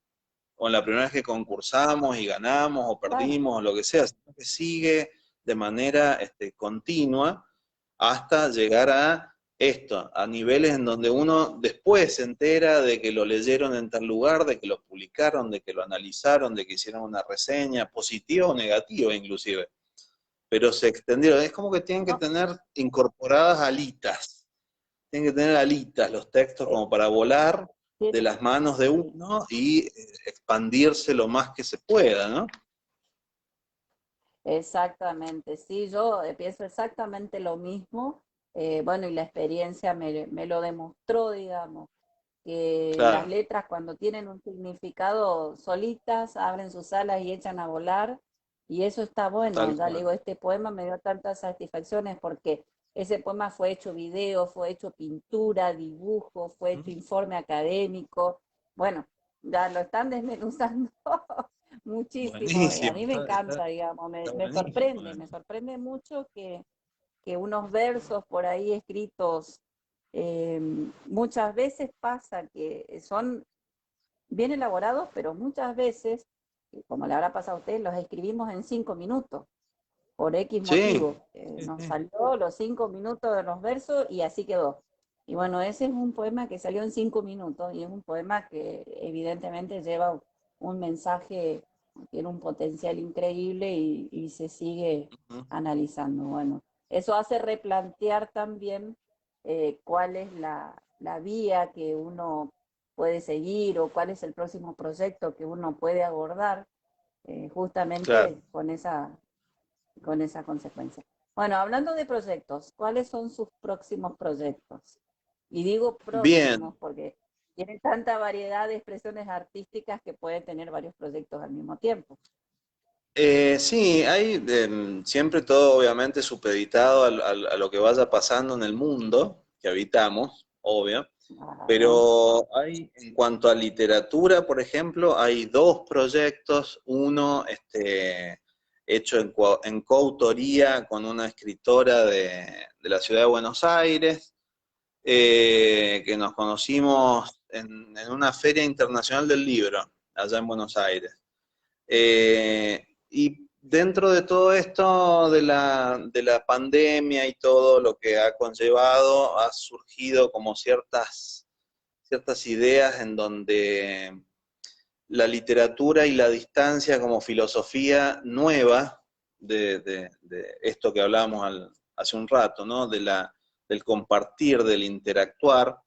o en la primera vez que concursamos y ganamos o Claro. perdimos o lo que sea, sino que sigue de manera continua hasta llegar a esto, a niveles en donde uno después se entera de que lo leyeron en tal lugar, de que lo publicaron, de que lo analizaron, de que hicieron una reseña, positiva o negativa inclusive, pero se extendieron. Es como que tienen que No, tener incorporadas alitas, tienen que tener alitas los textos eh, como para volar de tiene- las manos de sí, uno y expandirse lo más que se pueda, ¿no? exactamente. Sí, yo pienso exactamente lo mismo. Bueno, y la experiencia me lo demostró, digamos, que las Claro, letras cuando tienen un significado solitas abren sus alas y echan a volar. Y eso está bueno. tal Ya le cual. digo, este poema me dio tantas satisfacciones porque ese poema fue hecho video, fue hecho pintura, dibujo, fue hecho informe académico. Bueno, ya lo están desmenuzando muchísimo. Y a Buenísimo, mí me encanta, digamos, está buenísimo me eso. sorprende mucho que unos versos por ahí escritos, muchas veces pasa que son bien elaborados, pero muchas veces, como le habrá pasado a usted, los escribimos en 5 minutos, por X Sí, motivo. sí, Nos sí. salió los 5 minutos de los versos y así quedó. Y bueno, ese es un poema que salió en 5 minutos y es un poema que evidentemente lleva un mensaje, tiene un potencial increíble y se sigue Ujú. analizando. Bueno, eso hace replantear también cuál es la vía que uno puede seguir o cuál es el próximo proyecto que uno puede abordar Claro. justamente con esa consecuencia. Bueno, hablando de proyectos, ¿cuáles son sus próximos proyectos? Y digo próximos Bien, porque tiene tanta variedad de expresiones artísticas que puede tener varios proyectos al mismo tiempo. Sí, hay siempre todo obviamente supeditado a lo que vaya pasando en el mundo que habitamos, obvio, Claro. pero hay, en cuanto a literatura, por ejemplo, hay dos proyectos, uno hecho en coautoría con una escritora de la ciudad de Buenos Aires, que nos conocimos en una feria internacional del libro, allá en Buenos Aires. Y dentro de todo esto de la pandemia y todo lo que ha conllevado, ha surgido como ciertas ideas en donde la literatura y la distancia como filosofía nueva de esto que hablábamos hace un rato, ¿no? Del compartir, del interactuar,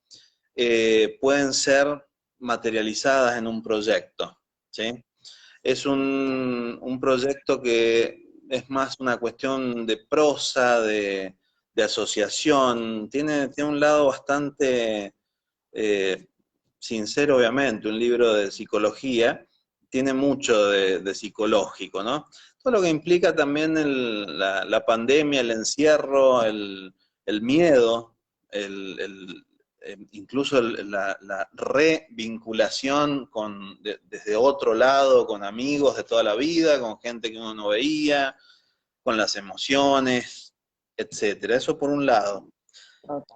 pueden ser materializadas en un proyecto, ¿sí? Es un proyecto que es más una cuestión de prosa, de asociación, tiene un lado bastante eh, sincero, obviamente, un libro de psicología, tiene mucho de psicológico, ¿no? Todo lo que implica también la pandemia, el encierro, el miedo, incluso la revinculación desde otro lado, con amigos de toda la vida, con gente que uno no veía, con las emociones, etcétera. Eso por un lado.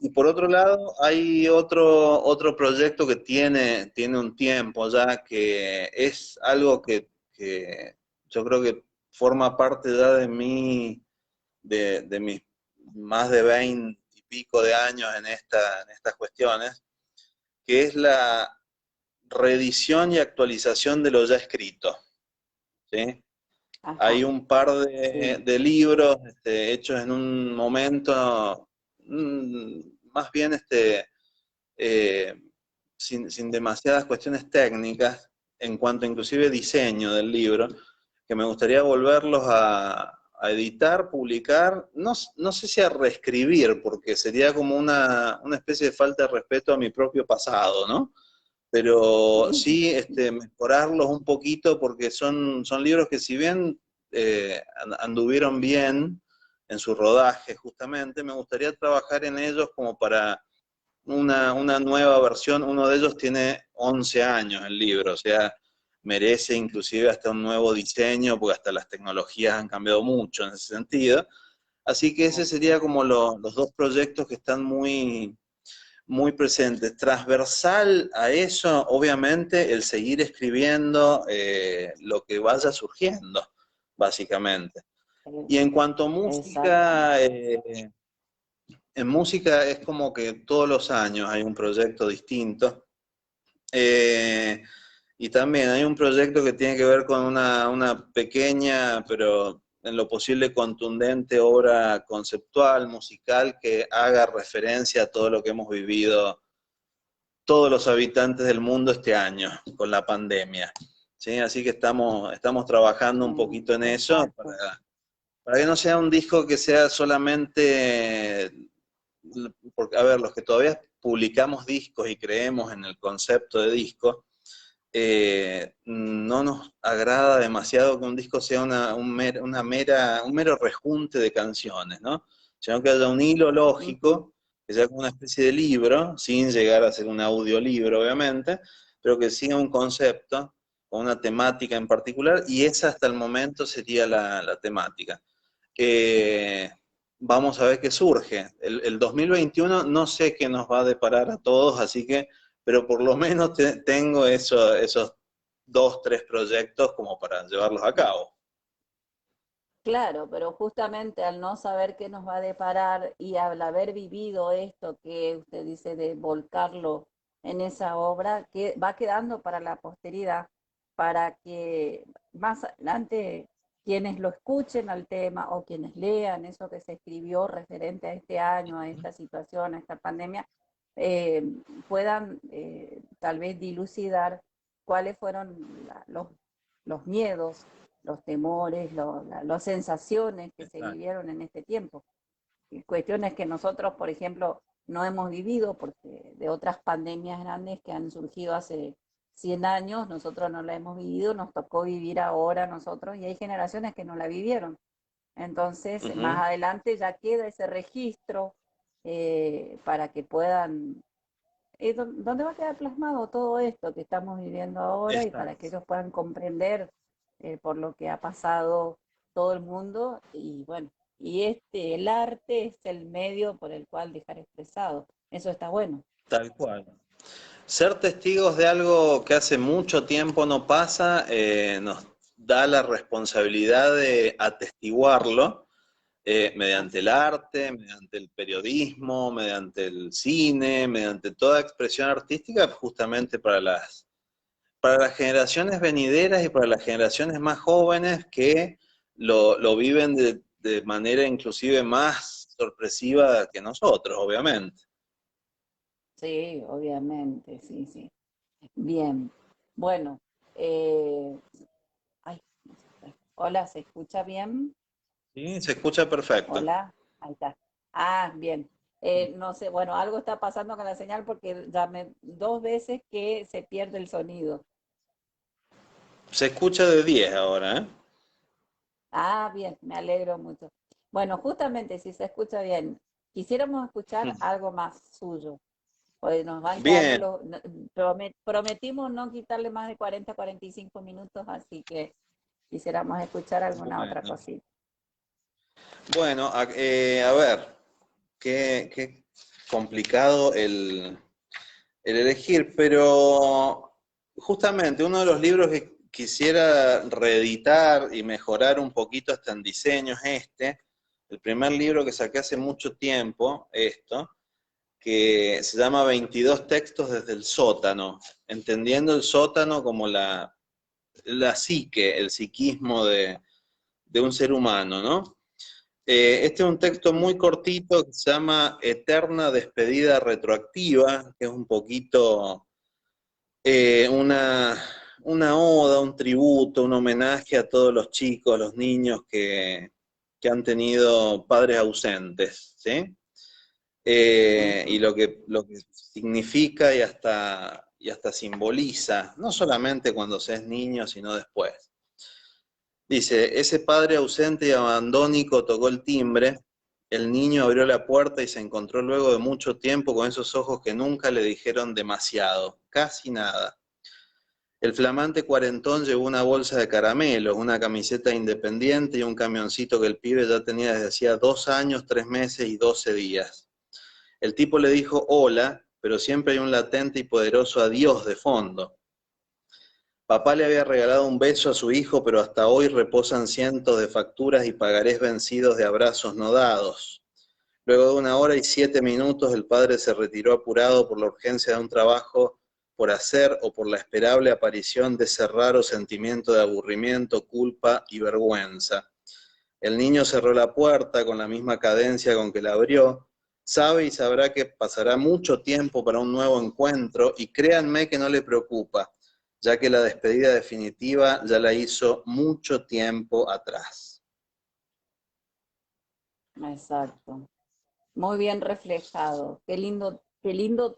Y por otro lado, hay otro proyecto que tiene un tiempo ya, que es algo que yo creo que forma parte ya de mis más de 20 y pico de años en estas cuestiones, que es la reedición y actualización de lo ya escrito, ¿sí? Hay Ajá, un par sí. de libros hechos en un momento más bien eh, sin demasiadas cuestiones técnicas, en cuanto inclusive diseño del libro, que me gustaría volverlos a editar, publicar, no sé si a reescribir, porque sería como una especie de falta de respeto a mi propio pasado, ¿no? Pero sí mejorarlos un poquito porque son libros que si bien anduvieron bien en su rodaje justamente, me gustaría trabajar en ellos como para una nueva versión. Uno de ellos tiene 11 años el libro, o sea, merece inclusive hasta un nuevo diseño, porque hasta las tecnologías han cambiado mucho en ese sentido. Así que ese sería como los dos proyectos que están muy presentes. Transversal a eso, obviamente, el seguir escribiendo lo que vaya surgiendo, básicamente. Y en cuanto a música, Exactamente. en música es como que todos los años hay un proyecto distinto. Eh, y también hay un proyecto que tiene que ver con una pequeña, pero en lo posible contundente obra conceptual, musical, que haga referencia a todo lo que hemos vivido todos los habitantes del mundo este año con la pandemia. ¿Sí? Así que estamos trabajando un poquito en eso Exacto. para que no sea un disco que sea solamente, porque, a ver, los que todavía publicamos discos y creemos en el concepto de disco, no nos agrada demasiado que un disco sea un mero rejunte de canciones, ¿no? Sino que haya un hilo Ujú. lógico, que sea como una especie de libro, sin llegar a ser un audiolibro, obviamente, pero que siga un concepto o una temática en particular, y esa hasta el momento sería la temática. Eh, Vamos a ver qué surge. El 2021 no sé qué nos va a deparar a todos, así que, pero por lo menos tengo esos dos, tres proyectos como para llevarlos a cabo. Claro, pero justamente al no saber qué nos va a deparar y al haber vivido esto que usted dice de volcarlo en esa obra, que va quedando para la posteridad, para que más adelante quienes lo escuchen al tema o quienes lean eso que se escribió referente a este año, a esta situación, a esta pandemia, eh, puedan tal vez dilucidar cuáles fueron los miedos, los temores, las sensaciones que se Exacto. vivieron en este tiempo. Y cuestiones que nosotros, por ejemplo, no hemos vivido, porque de otras pandemias grandes que han surgido hace 100 años, nosotros no la hemos vivido, nos tocó vivir ahora nosotros, y hay generaciones que no la vivieron. Entonces, más Ujú. adelante ya queda ese registro para que puedan, donde va a quedar plasmado todo esto que estamos viviendo ahora y para Exacto. que ellos puedan comprender por lo que ha pasado todo el mundo. Y bueno, y el arte es el medio por el cual dejar expresado. Eso está bueno. Tal cual. Ser testigos de algo que hace mucho tiempo no pasa, nos da la responsabilidad de atestiguarlo mediante el arte, mediante el periodismo, mediante el cine, mediante toda expresión artística, justamente para las generaciones venideras y para las generaciones más jóvenes que lo viven de manera inclusive más sorpresiva que nosotros, obviamente. Sí, obviamente, sí, sí. Bien. Bueno, eh, ay, hola, ¿se escucha bien? Sí, se escucha perfecto. Hola, ahí está. Ah, bien. No sé, bueno, algo está pasando con la señal porque llamé 2 veces que se pierde el sonido. Se escucha de 10 ahora, ¿eh? Ah, bien, me alegro mucho. Bueno, justamente si se escucha bien, quisiéramos escuchar algo más suyo. Pues nos van quedando Bien, los... prometimos no quitarle más de 40, 45 minutos, así que quisiéramos escuchar alguna otra bueno. cosita. Bueno, a ver, qué complicado el elegir, pero justamente uno de los libros que quisiera reeditar y mejorar un poquito hasta en diseño es este, el primer libro que saqué hace mucho tiempo, que se llama 22 textos desde el sótano, entendiendo el sótano como la psique, el psiquismo de un ser humano, ¿no? Este es un texto muy cortito que se llama Eterna Despedida Retroactiva, que es un poquito eh, una, una oda, un tributo, un homenaje a todos los chicos, los niños que han tenido padres ausentes, ¿sí? Y Ujú. lo que significa y hasta simboliza, no solamente cuando se es niño, sino después. Dice, ese padre ausente y abandónico tocó el timbre, el niño abrió la puerta y se encontró luego de mucho tiempo con esos ojos que nunca le dijeron demasiado, casi nada. El flamante cuarentón llevó una bolsa de caramelos, una camiseta independiente y un camioncito que el pibe ya tenía desde hacía 2 años, 3 meses y 12 días. El tipo le dijo hola, pero siempre hay un latente y poderoso adiós de fondo. Papá le había regalado un beso a su hijo, pero hasta hoy reposan cientos de facturas y pagarés vencidos de abrazos no dados. Luego de 1 hora y 7 minutos, el padre se retiró apurado por la urgencia de un trabajo por hacer o por la esperable aparición de ese raro sentimiento de aburrimiento, culpa y vergüenza. El niño cerró la puerta con la misma cadencia con que la abrió. Sabe y sabrá que pasará mucho tiempo para un nuevo encuentro y créanme que no le preocupa, ya que la despedida definitiva ya la hizo mucho tiempo atrás. Exacto. Muy bien reflejado. Qué lindo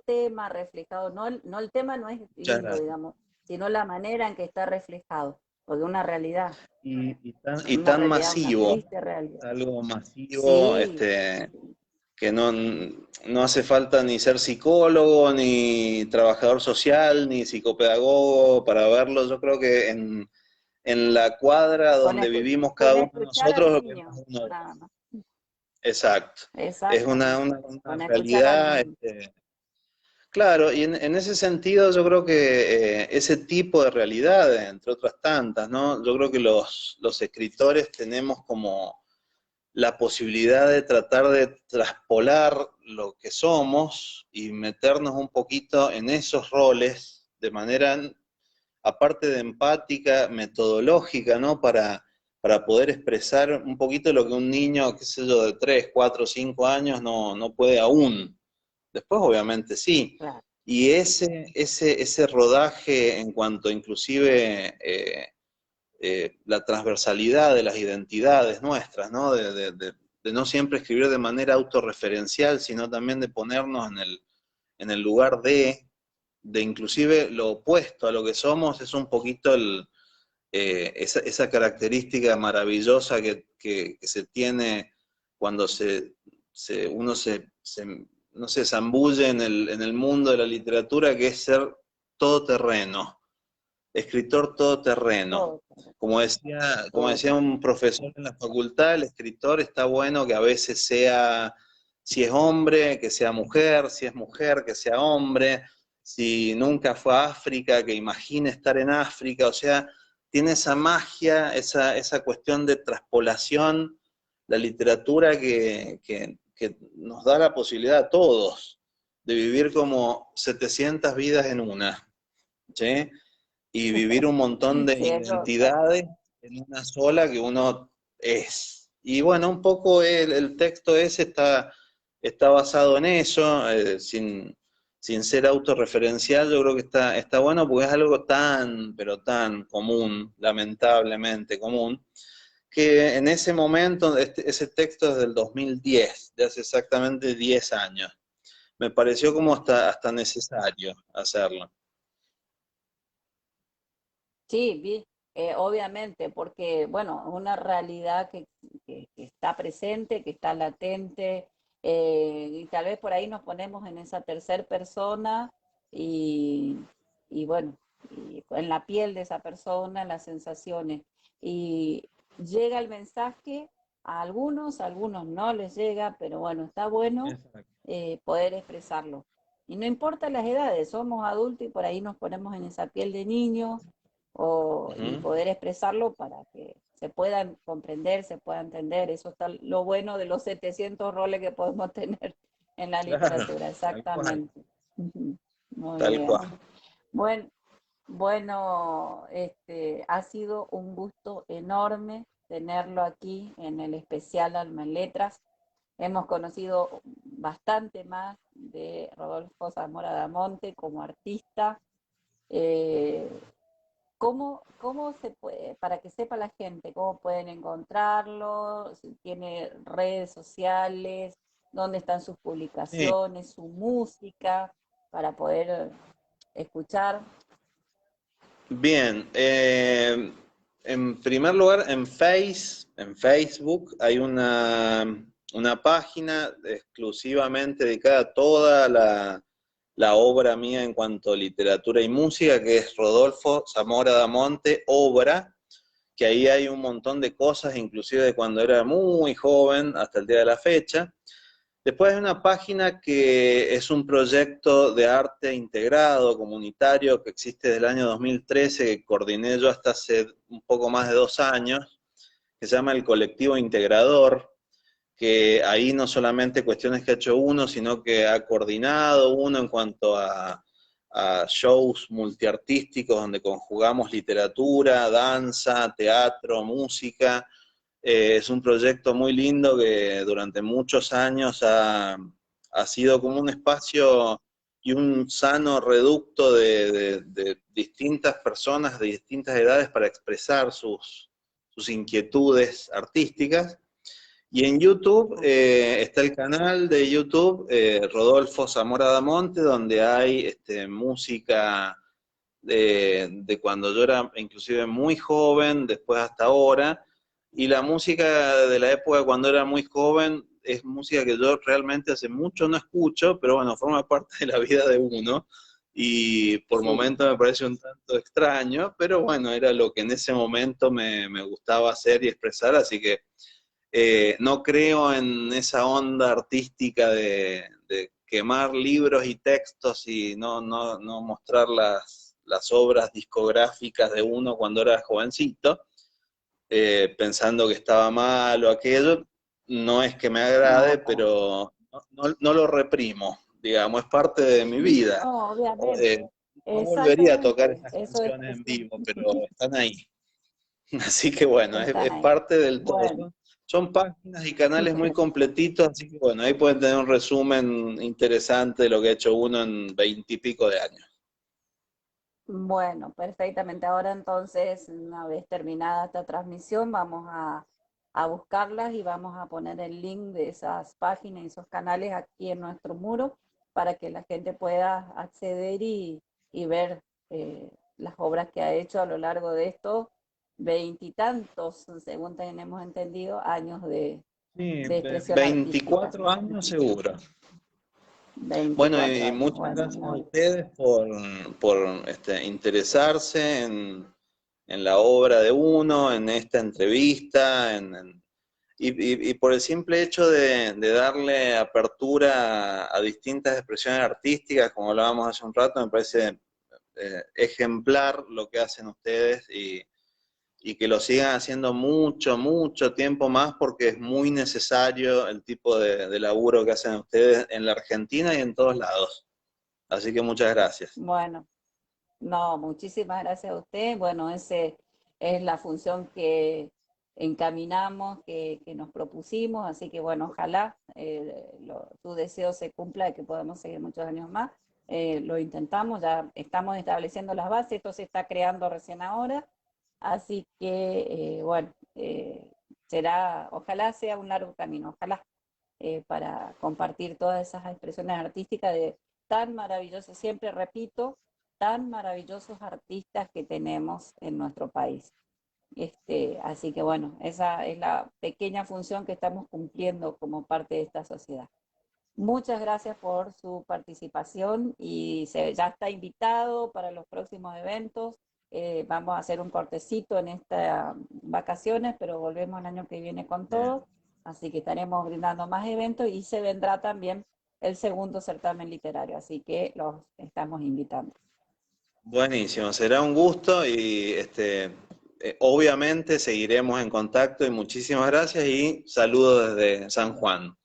tema reflejado. No el tema no es Muchas lindo, gracias. digamos, sino la manera en que está reflejado. O de Y una tan realidad, una masivo, triste realidad. algo masivo, Sí, que no hace falta ni ser psicólogo, ni trabajador social, ni psicopedagogo para verlo. Yo creo que en la cuadra con, donde escu- vivimos cada con uno de escuchar al nosotros, lo vemos niño, uno. nada más. Exacto. Es Exactamente. una Con escuchar al realidad, niño. claro, y en ese sentido yo creo que ese tipo de realidades, entre otras tantas, ¿no? Yo creo que los escritores tenemos como la posibilidad de tratar de traspolar lo que somos y meternos un poquito en esos roles de manera, aparte de empática, metodológica, ¿no? Para poder expresar un poquito lo que un niño, qué sé yo, de 3, 4, 5 años no puede aún. Después, obviamente, sí. Claro. Y ese rodaje en cuanto inclusive la transversalidad de las identidades nuestras, ¿no? de no siempre escribir de manera autorreferencial, sino también de ponernos en el lugar de inclusive lo opuesto a lo que somos, es un poquito esa característica maravillosa que se tiene cuando uno no se zambulle en el mundo de la literatura, que es ser todoterreno, escritor todoterreno. Todo, Como todo. decía un profesor en la facultad, el escritor está bueno que a veces sea, si es hombre, que sea mujer, si es mujer, que sea hombre, si nunca fue a África, que imagine estar en África, o sea, tiene esa magia, esa cuestión de traspolación, la literatura que nos da la posibilidad a todos de vivir como 700 vidas en una, ¿sí? Y vivir un montón de Sí, eso está identidades en una sola que uno es. Y bueno, un poco el texto ese está basado en eso, sin ser autorreferencial. Yo creo que está bueno porque es algo tan, pero tan común, lamentablemente común, que en ese momento, ese texto es del 2010, de hace exactamente 10 años. Me pareció como hasta necesario hacerlo. sí, obviamente, porque, bueno, una realidad que está presente, que está latente, y tal vez por ahí nos ponemos en esa tercer persona y, y bueno, y en la piel de esa persona, las sensaciones. Y llega el mensaje a algunos no les llega, pero bueno, está bueno poder expresarlo. Y no importa las edades, somos adultos y por ahí nos ponemos en esa piel de niños y Ujú. poder expresarlo para que se puedan comprender, se pueda entender. Eso está lo bueno de los 700 roles que podemos tener en la Claro, literatura, tal cual. exactamente. Ujú. Muy Tal bien. cual. Bueno, bueno, ha sido un gusto enorme tenerlo aquí en el especial Alma en Letras. Hemos conocido bastante más de Rodolfo Zamora Damonte como artista. Eh, ¿Cómo se puede, para que sepa la gente, cómo pueden encontrarlo, si tiene redes sociales, dónde están sus Sí. publicaciones, su música, para poder escuchar? Bien, en primer lugar, en Facebook hay una página exclusivamente dedicada a toda la obra mía en cuanto a literatura y música, que es Rodolfo Zamora Damonte, Obra, que ahí hay un montón de cosas, inclusive de cuando era muy joven hasta el día de la fecha. Después hay una página que es un proyecto de arte integrado, comunitario, que existe desde el año 2013, que coordiné yo hasta hace un poco más de 2 años, que se llama el Colectivo Integrador, que ahí no solamente cuestiones que ha hecho uno, sino que ha coordinado uno en cuanto a shows multiartísticos donde conjugamos literatura, danza, teatro, música. Es un proyecto muy lindo que durante muchos años ha sido como un espacio y un sano reducto de distintas personas de distintas edades para expresar sus inquietudes artísticas. Y en YouTube está el canal de YouTube Rodolfo Zamora Damonte, donde hay música de cuando yo era inclusive muy joven, después hasta ahora, y la música de la época cuando era muy joven es música que yo realmente hace mucho no escucho, pero bueno, forma parte de la vida de uno, y por Sí. momentos me parece un tanto extraño, pero bueno, era lo que en ese momento me gustaba hacer y expresar, así que no creo en esa onda artística de quemar libros y textos y no mostrar las obras discográficas de uno cuando era jovencito, pensando que estaba mal o aquello. No es que me No, agrade, pero no lo reprimo, digamos, es parte de mi vida. no, O- obviamente. eh, no volvería a tocar Exactamente. esas Eso es canciones en cuestión. vivo, pero están ahí. Así que bueno, Están es ahí. parte del todo. Bueno. Son páginas y canales muy completitos, así que bueno, ahí pueden tener un resumen interesante de lo que ha hecho uno en 20 y pico de años. Bueno, perfectamente. Ahora entonces, una vez terminada esta transmisión, vamos a a buscarlas y vamos a poner el link de esas páginas y esos canales aquí en nuestro muro para que la gente pueda acceder y ver las obras que ha hecho a lo largo de estos veintitantos, según tenemos entendido, años Sí, de expresión artística. 24 años seguro. Bueno, 24 y años, muchas bueno, gracias a muy ustedes por interesarse en la obra de uno, en esta entrevista, y por el simple hecho de darle apertura a distintas expresiones artísticas, como hablábamos hace un rato, me parece ejemplar lo que hacen ustedes y que lo sigan haciendo mucho, mucho tiempo más porque es muy necesario el tipo de laburo que hacen ustedes en la Argentina y en todos lados. Así que muchas gracias. bueno. No, muchísimas gracias a usted. Bueno, esa es la función que encaminamos, que nos propusimos, así que bueno, ojalá tu deseo se cumpla de que podamos seguir muchos años más. Lo intentamos, ya estamos estableciendo las bases, esto se está creando recién ahora, así que bueno, ojalá sea un largo camino, ojalá para compartir todas esas expresiones artísticas de tan maravillosos, siempre repito, tan maravillosos artistas que tenemos en nuestro país. Así que bueno, esa es la pequeña función que estamos cumpliendo como parte de esta sociedad. Muchas gracias por su participación y ya está invitado para los próximos eventos. Vamos a hacer un cortecito en estas vacaciones, pero volvemos el año que viene con todo. Así que estaremos brindando más eventos y se vendrá también el segundo certamen literario. Así que los estamos invitando. Buenísimo, será un gusto y obviamente seguiremos en contacto y muchísimas gracias y saludos desde San Juan.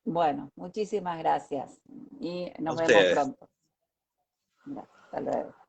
Bueno, muchísimas gracias y A nos vemos ustedes. pronto. Hasta luego.